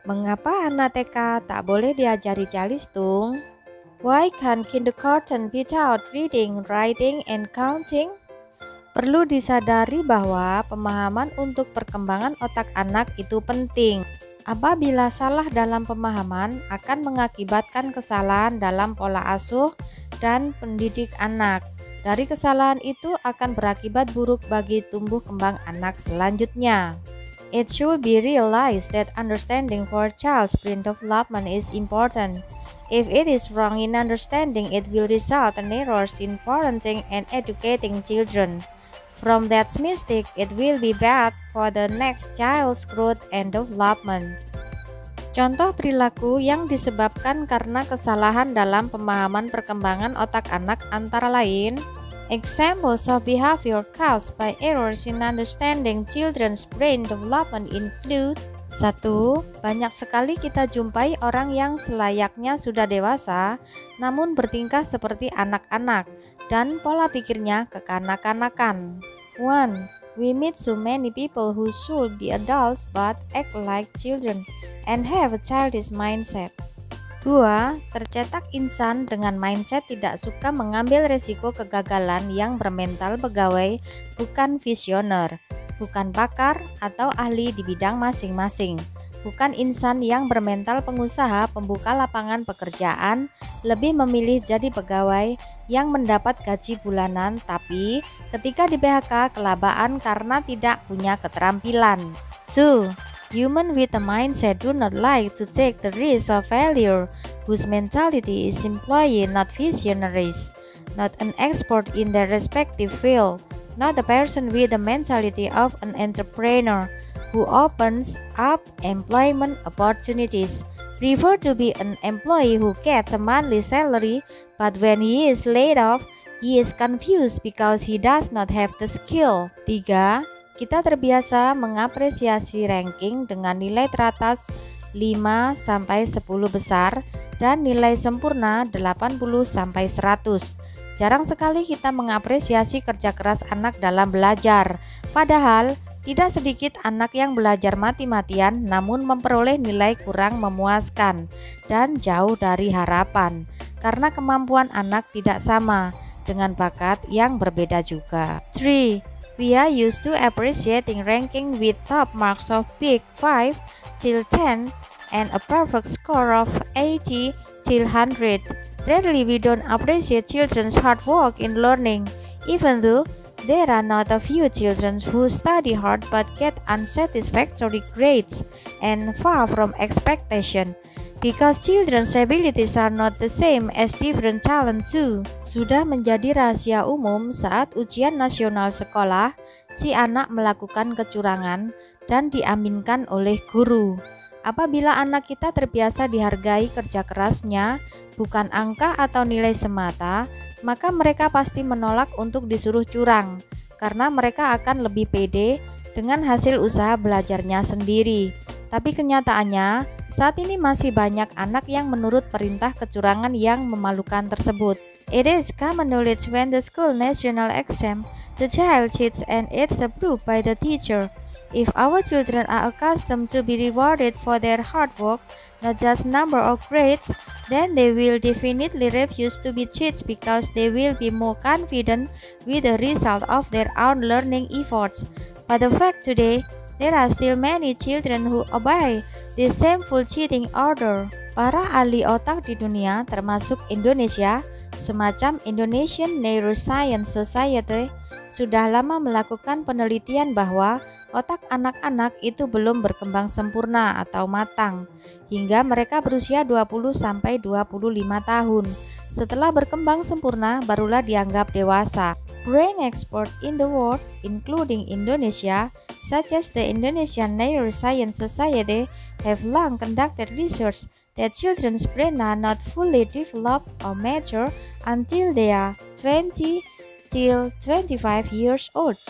Mengapa anak TK tak boleh diajari Calistung? Why can't kindergarten be taught reading, writing, and counting? Perlu disadari bahwa pemahaman untuk perkembangan otak anak itu penting. Apabila salah dalam pemahaman akan mengakibatkan kesalahan dalam pola asuh dan pendidik anak. Dari kesalahan itu akan berakibat buruk bagi tumbuh kembang anak selanjutnya. It should be realized that understanding for a child's brain development is important. If it is wrong in understanding, it will result in errors in parenting and educating children. From that mistake, it will be bad for the next child's growth and development. Contoh perilaku yang disebabkan karena kesalahan dalam pemahaman perkembangan otak anak antara lain: examples of behavior caused by errors in understanding children's brain development include 1. Banyak sekali kita jumpai orang yang selayaknya sudah dewasa namun bertingkah seperti anak-anak dan pola pikirnya kekanak-kanakan. 1. We meet so many people who should be adults but act like children and have a childish mindset. 2. Tercetak insan dengan mindset tidak suka mengambil resiko kegagalan yang bermental pegawai, bukan visioner, bukan pakar atau ahli di bidang masing-masing, bukan insan yang bermental pengusaha pembuka lapangan pekerjaan, lebih memilih jadi pegawai yang mendapat gaji bulanan tapi ketika di PHK kelabaan karena tidak punya keterampilan. 2. Human with a mindset do not like to take the risk of failure, whose mentality is employee, not visionaries, not an expert in their respective field, not a person with the mentality of an entrepreneur, who opens up employment opportunities, prefer to be an employee who gets a monthly salary, but when he is laid off, he is confused because he does not have the skill. 3. Kita terbiasa mengapresiasi ranking dengan nilai teratas 5-10 besar dan nilai sempurna 80-100. Jarang sekali kita mengapresiasi kerja keras anak dalam belajar. Padahal, tidak sedikit anak yang belajar mati-matian namun memperoleh nilai kurang memuaskan dan jauh dari harapan. Karena kemampuan anak tidak sama dengan bakat yang berbeda juga. 3. We are used to appreciating ranking with top marks of Big 5 till 10 and a perfect score of 80 till 100. Rarely we don't appreciate children's hard work in learning, even though there are not a few children who study hard but get unsatisfactory grades and far from expectation. Because children's abilities are not the same as different talent too. Sudah menjadi rahasia umum saat ujian nasional sekolah, si anak melakukan kecurangan dan diaminkan oleh guru. Apabila anak kita terbiasa dihargai kerja kerasnya, bukan angka atau nilai semata, maka mereka pasti menolak untuk disuruh curang, karena mereka akan lebih pede dengan hasil usaha belajarnya sendiri. Tapi kenyataannya, saat ini masih banyak anak yang menurut perintah kecurangan yang memalukan tersebut. It is common knowledge when the school national exam, the child cheats and it's approved by the teacher. If our children are accustomed to be rewarded for their hard work, not just number of grades, then they will definitely refuse to be cheated because they will be more confident with the result of their own learning efforts. But the fact today, there are still many children who obey this shameful cheating order. Para ahli otak di dunia, termasuk Indonesia, semacam Indonesian Neuroscience Society, sudah lama melakukan penelitian bahwa otak anak-anak itu belum berkembang sempurna atau matang hingga mereka berusia 20-25 tahun. Setelah berkembang sempurna, barulah dianggap dewasa. Brain experts in the world, including Indonesia, such as the Indonesian Neuroscience Society, have long conducted research that children's brains are not fully developed or mature until they are 20 till 25 years old.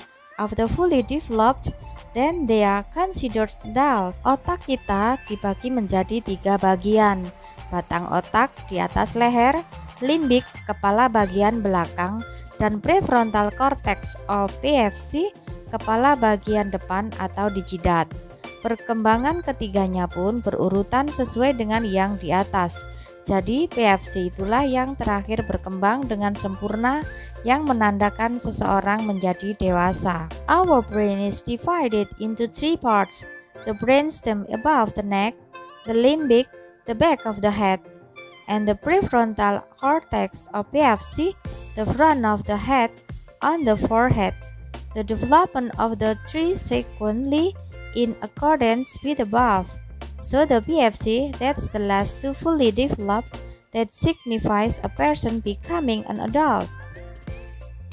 After fully developed, then they are considered adults. Otak kita dibagi menjadi 3 bagian: batang otak di atas leher, limbik kepala bagian belakang, dan prefrontal cortex atau PFC kepala bagian depan atau di jidat. Perkembangan ketiganya pun berurutan sesuai dengan yang di atas. Jadi PFC itulah yang terakhir berkembang dengan sempurna, yang menandakan seseorang menjadi dewasa. Our brain is divided into three parts: the brainstem above the neck, the limbic, the back of the head, and the prefrontal cortex of PFC, the front of the head on the forehead. The development of the three sequentially in accordance with above. So the PFC, that's the last to fully develop, that signifies a person becoming an adult.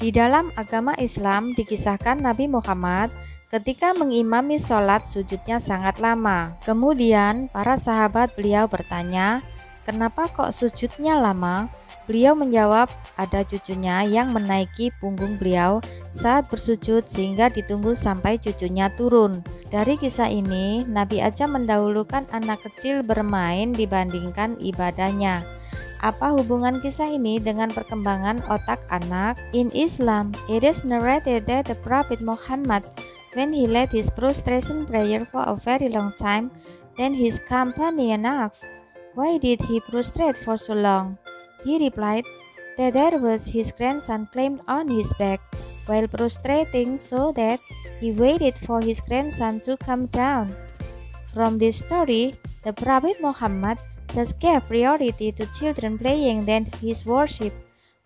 Di dalam agama Islam dikisahkan Nabi Muhammad ketika mengimami sholat sujudnya sangat lama. Kemudian para sahabat beliau bertanya, kenapa kok sujudnya lama? Beliau menjawab, ada cucunya yang menaiki punggung beliau saat bersujud sehingga ditunggu sampai cucunya turun. Dari kisah ini, Nabi aja mendahulukan anak kecil bermain dibandingkan ibadahnya. Apa hubungan kisah ini dengan perkembangan otak anak? In Islam, it is narrated that the Prophet Muhammad, when he led his prostration prayer for a very long time, then his companion asked, why did he prostrate for so long? He replied that there was his grandson clamped on his back while prostrating, so that he waited for his grandson to come down. From this story, the Prophet Muhammad just gave priority to children playing than his worship.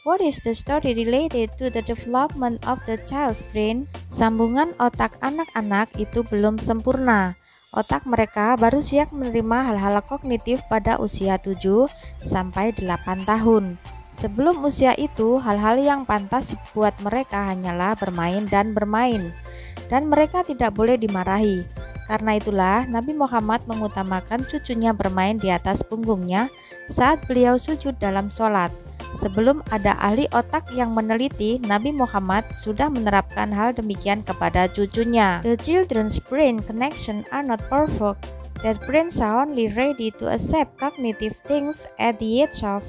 What is the story related to the development of the child's brain? Sambungan otak anak-anak itu belum sempurna. Otak mereka baru siap menerima hal-hal kognitif pada usia 7 sampai 8 tahun. Sebelum usia itu, hal-hal yang pantas buat mereka hanyalah bermain dan bermain. Dan mereka tidak boleh dimarahi. Karena itulah Nabi Muhammad mengutamakan cucunya bermain di atas punggungnya saat beliau sujud dalam sholat. Sebelum ada ahli otak yang meneliti, Nabi Muhammad sudah menerapkan hal demikian kepada cucunya. The children's brain connection are not perfect. Their brains are only ready to accept cognitive things at the age of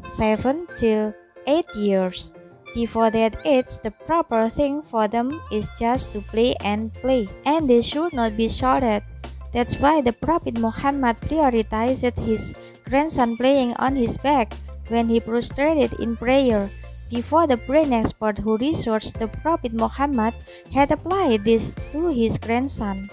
7 till 8 years. Before that age, the proper thing for them is just to play and play, and they should not be shouted. That's why the Prophet Muhammad prioritized his grandson playing on his back when he prostrated in prayer. Before the brain expert who researched the Prophet Muhammad had applied this to his grandson.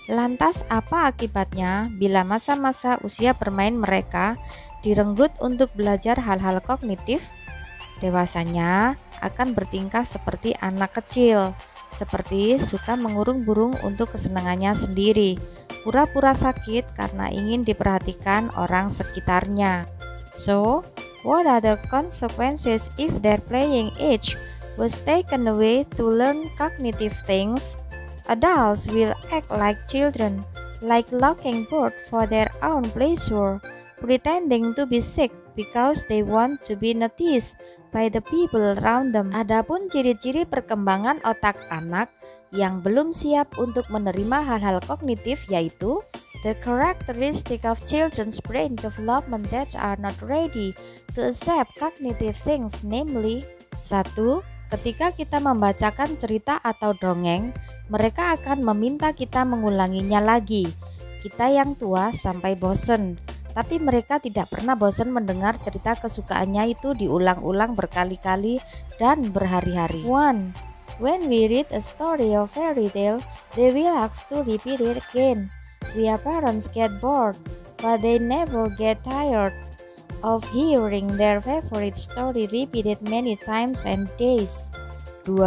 Lantas apa akibatnya bila masa-masa usia bermain mereka direnggut untuk belajar hal-hal kognitif? Dewasanya akan bertingkah seperti anak kecil, seperti suka mengurung burung untuk kesenangannya sendiri, pura-pura sakit karena ingin diperhatikan orang sekitarnya. So, what are the consequences if their playing age was taken away to learn cognitive things? Adults will act like children, like locking board for their own pleasure, pretending to be sick because they want to be noticed by the people around them. Adapun ciri-ciri perkembangan otak anak yang belum siap untuk menerima hal-hal kognitif yaitu the characteristic of children's brain development that are not ready to accept cognitive things, namely 1. Ketika kita membacakan cerita atau dongeng, mereka akan meminta kita mengulanginya lagi. Kita yang tua sampai bosen, tapi mereka tidak pernah bosan mendengar cerita kesukaannya itu diulang-ulang berkali-kali dan berhari-hari. 1. When we read a story or fairy tale, they will ask to repeat it again. We parents get bored, but they never get tired of hearing their favorite story repeated many times and days. 2.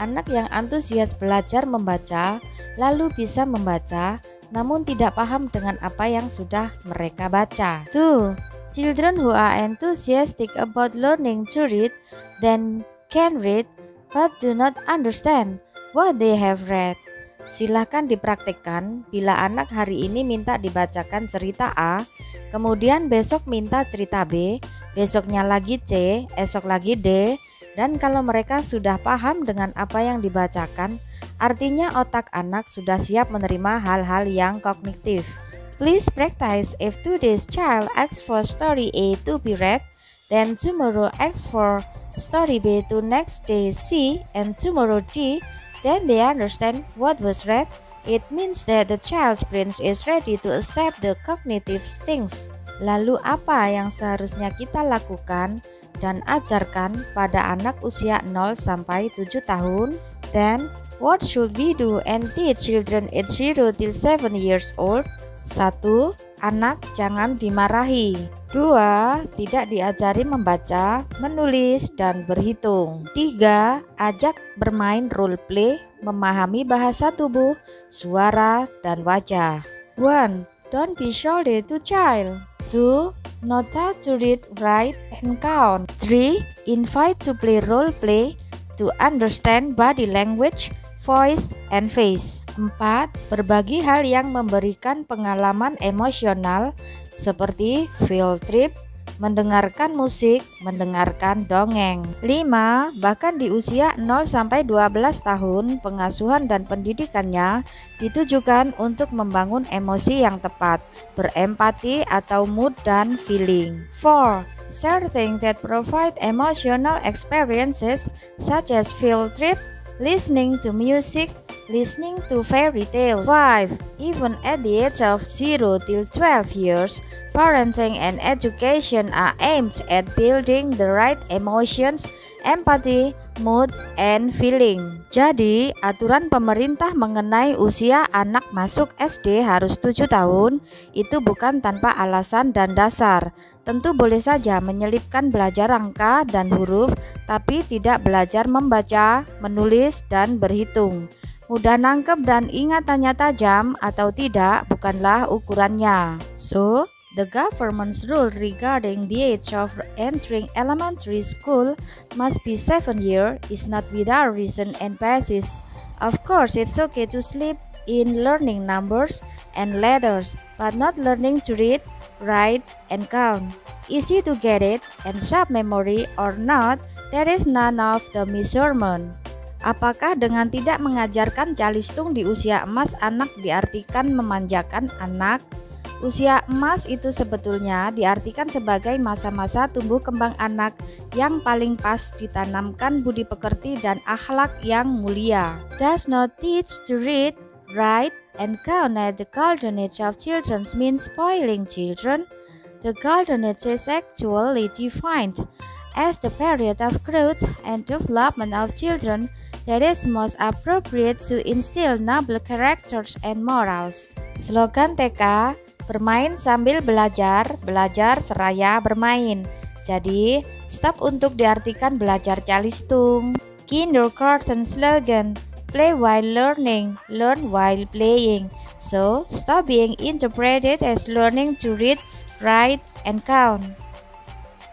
Anak yang antusias belajar membaca, lalu bisa membaca, namun tidak paham dengan apa yang sudah mereka baca. 2. Children who are enthusiastic about learning to read, then can read, but do not understand what they have read. Silahkan dipraktikkan bila anak hari ini minta dibacakan cerita A, kemudian besok minta cerita B, besoknya lagi C, esok lagi D, dan kalau mereka sudah paham dengan apa yang dibacakan, artinya otak anak sudah siap menerima hal-hal yang kognitif. Please practice. If today's child asks for story A to be read, then tomorrow asks for story B to next day C, and tomorrow D, then they understand what was read, It means that the child's brain is ready to accept the cognitive things. Lalu apa yang seharusnya kita lakukan dan ajarkan pada anak usia 0 sampai 7 tahun? Then, what should we do and teach children aged 0 till 7 years old? 1. Anak jangan dimarahi. 2. Tidak diajari membaca, menulis, dan berhitung. 3. Ajak bermain role play, memahami bahasa tubuh, suara, dan wajah. 1. Don't be shouted to child. 2. Not how to read, write, and count. 3. Invite to play role play to understand body language, voice, and face. 4. Berbagi hal yang memberikan pengalaman emosional seperti field trip, mendengarkan musik, mendengarkan dongeng. 5. Bahkan di usia 0 sampai 12 tahun, pengasuhan dan pendidikannya ditujukan untuk membangun emosi yang tepat, berempati atau mood dan feeling. 4. Share things that provide emotional experiences such as field trip, listening to music, listening to fairy tales. 5. Even at the age of 0 till 12 years, parenting and education are aimed at building the right emotions, empathy, mood, and feeling. Jadi, aturan pemerintah mengenai usia anak masuk SD harus 7 tahun itu bukan tanpa alasan dan dasar. Tentu boleh saja menyelipkan belajar angka dan huruf, tapi tidak belajar membaca, menulis, dan berhitung. Mudah nangkep dan ingatannya tajam atau tidak bukanlah ukurannya. So, the government's rule regarding the age of entering elementary school must be 7 years is not without reason and basis. Of course, it's okay to sleep in learning numbers and letters, but not learning to read, write, and count. Easy to get it and sharp memory or not, that is none of the measurement. Apakah dengan tidak mengajarkan calistung di usia emas anak diartikan memanjakan anak? Usia emas itu sebetulnya diartikan sebagai masa-masa tumbuh kembang anak yang paling pas ditanamkan budi pekerti dan akhlak yang mulia. Does not teach to read, write, and count at the golden age of children means spoiling children. The golden age is actually defined as the period of growth and development of children that is most appropriate to instill noble characters and morals. Slogan TK, bermain sambil belajar, belajar seraya bermain. Jadi, stop untuk diartikan belajar calistung. Kindergarten slogan, play while learning, learn while playing. So, stop being interpreted as learning to read, write, and count.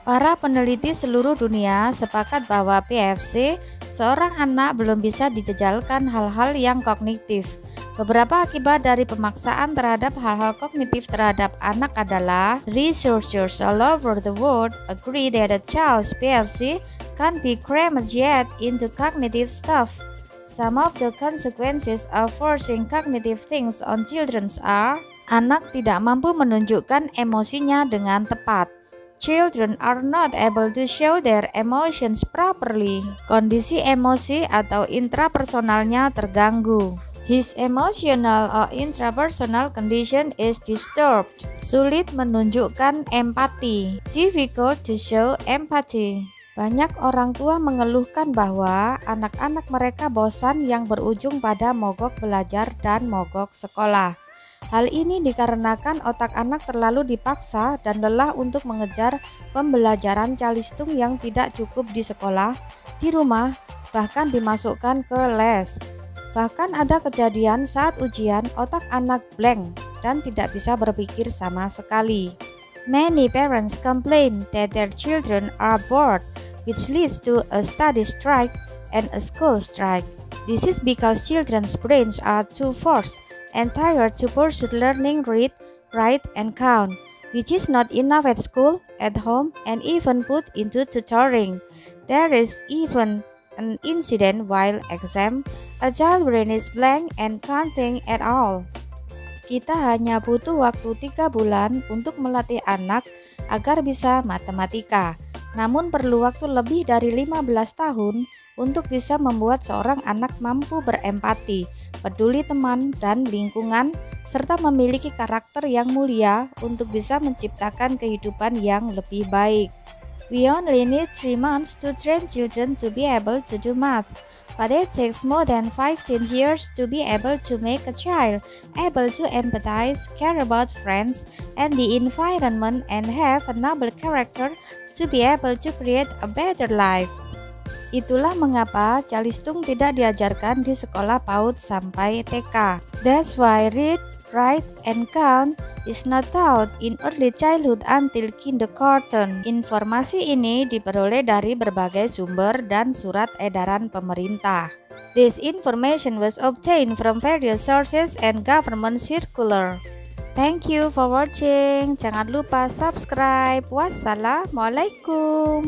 Para peneliti seluruh dunia sepakat bahwa PFC, seorang anak belum bisa dijejalkan hal-hal yang kognitif. Beberapa akibat dari pemaksaan terhadap hal-hal kognitif terhadap anak adalah researchers all over the world agree that a child's PFC can't be crammed yet into cognitive stuff. Some of the consequences of forcing cognitive things on children are: anak tidak mampu menunjukkan emosinya dengan tepat. Children are not able to show their emotions properly. Kondisi emosi atau intrapersonalnya terganggu. His emotional or intrapersonal condition is disturbed. Sulit menunjukkan empati. Difficult to show empathy. Banyak orang tua mengeluhkan bahwa anak-anak mereka bosan yang berujung pada mogok belajar dan mogok sekolah. Hal ini dikarenakan otak anak terlalu dipaksa dan lelah untuk mengejar pembelajaran calistung yang tidak cukup di sekolah, di rumah, bahkan dimasukkan ke les. Bahkan ada kejadian saat ujian otak anak blank dan tidak bisa berpikir sama sekali. Many parents complain that their children are bored, which leads to a study strike and a school strike. This is because children's brains are too forced and tired to pursue learning read, write, and count, which is not enough at school, at home, and even put into tutoring. There is even an incident while exam, a child brain is blank and can't think at all. Kita hanya butuh waktu 3 bulan untuk melatih anak agar bisa matematika. namun perlu waktu lebih dari 15 tahun untuk bisa membuat seorang anak mampu berempati, peduli teman dan lingkungan, serta memiliki karakter yang mulia untuk bisa menciptakan kehidupan yang lebih baik. We only need 3 months to train children to be able to do math, but it takes more than 15 years to be able to make a child able to empathize, care about friends and the environment, and have a noble character to be able to create a better life. Itulah mengapa Calistung tidak diajarkan di sekolah PAUD sampai TK. That's why read, write, and count is not taught in early childhood until kindergarten. Informasi ini diperoleh dari berbagai sumber dan surat edaran pemerintah. This information was obtained from various sources and government circular. Thank you for watching. Jangan lupa subscribe. Wassalamualaikum.